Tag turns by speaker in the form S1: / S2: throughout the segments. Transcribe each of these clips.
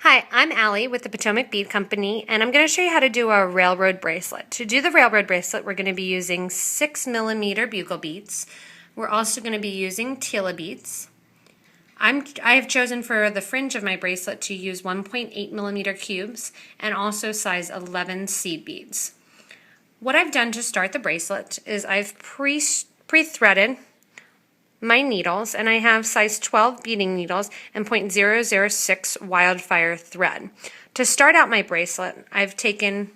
S1: Hi, I'm Allie with the Potomac Bead Company, and I'm going to show you how to do a railroad bracelet. To do the railroad bracelet, we're going to be using 6mm bugle beads. We're also going to be using Tila beads. I have chosen for the fringe of my bracelet to use 1.8mm cubes and also size 11 seed beads. What I've done to start the bracelet is I've pre-threaded my needles, and I have size 12 beading needles and .006 wildfire thread. To start out my bracelet, I've taken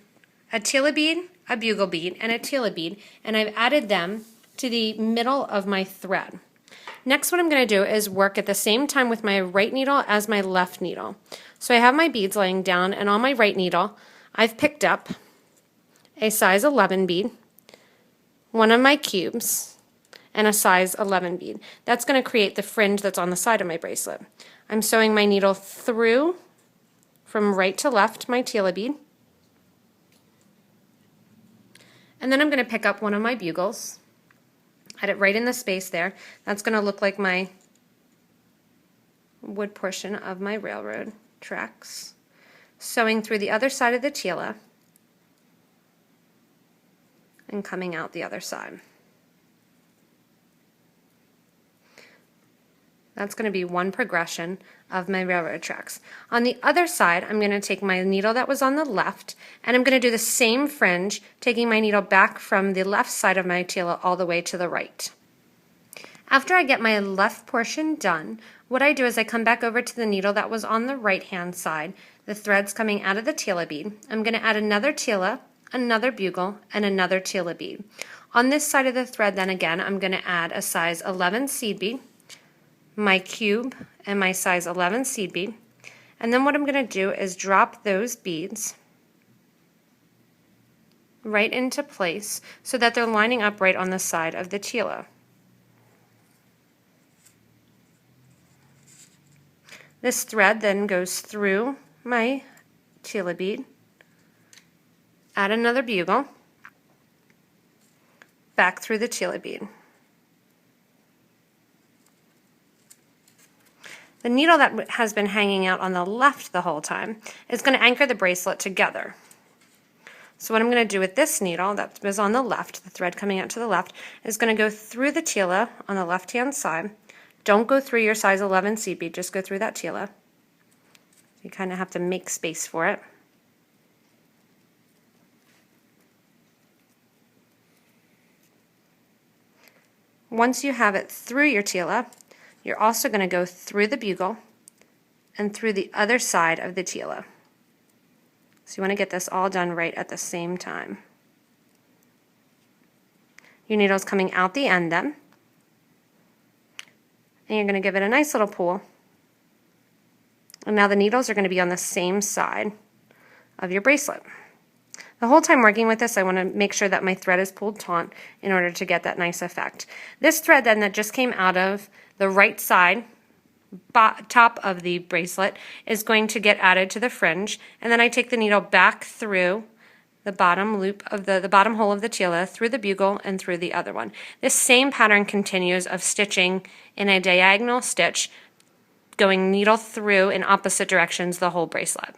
S1: a Tila bead, a bugle bead, and a Tila bead, and I've added them to the middle of my thread. Next, what I'm going to do is work at the same time with my right needle as my left needle. So I have my beads laying down, and on my right needle, I've picked up a size 11 bead, one of my cubes, and a size 11 bead. That's going to create the fringe that's on the side of my bracelet. I'm sewing my needle through from right to left my Tila bead, and then I'm going to pick up one of my bugles, add it right in the space there. That's going to look like my wood portion of my railroad tracks. Sewing through the other side of the Tila and coming out the other side. That's going to be one progression of my railroad tracks. On the other side, I'm going to take my needle that was on the left, and I'm going to do the same fringe, taking my needle back from the left side of my Tila all the way to the right. After I get my left portion done, what I do is I come back over to the needle that was on the right-hand side, the threads coming out of the Tila bead. I'm going to add another Tila, another bugle, and another Tila bead. On this side of the thread, then again, I'm going to add a size 11 seed bead, my cube, and my size 11 seed bead, and then what I'm going to do is drop those beads right into place so that they're lining up right on the side of the Tila. This thread then goes through my Tila bead, add another bugle, back through the Tila bead. The needle that has been hanging out on the left the whole time is going to anchor the bracelet together. So what I'm going to do with this needle that was on the left, the thread coming out to the left, is going to go through the Tila on the left-hand side. Don't go through your size 11 seed bead, just go through that Tila. You kind of have to make space for it. Once you have it through your Tila, you're also going to go through the bugle and through the other side of the Tila. So you want to get this all done right at the same time. Your needle's coming out the end then, and you're going to give it a nice little pull. And now the needles are going to be on the same side of your bracelet. The whole time working with this, I want to make sure that my thread is pulled taut in order to get that nice effect. This thread then that just came out of the right side, top of the bracelet, is going to get added to the fringe, and then I take the needle back through the bottom loop of the bottom hole of the Tila, through the bugle, and through the other one. This same pattern continues of stitching in a diagonal stitch, going needle through in opposite directions the whole bracelet.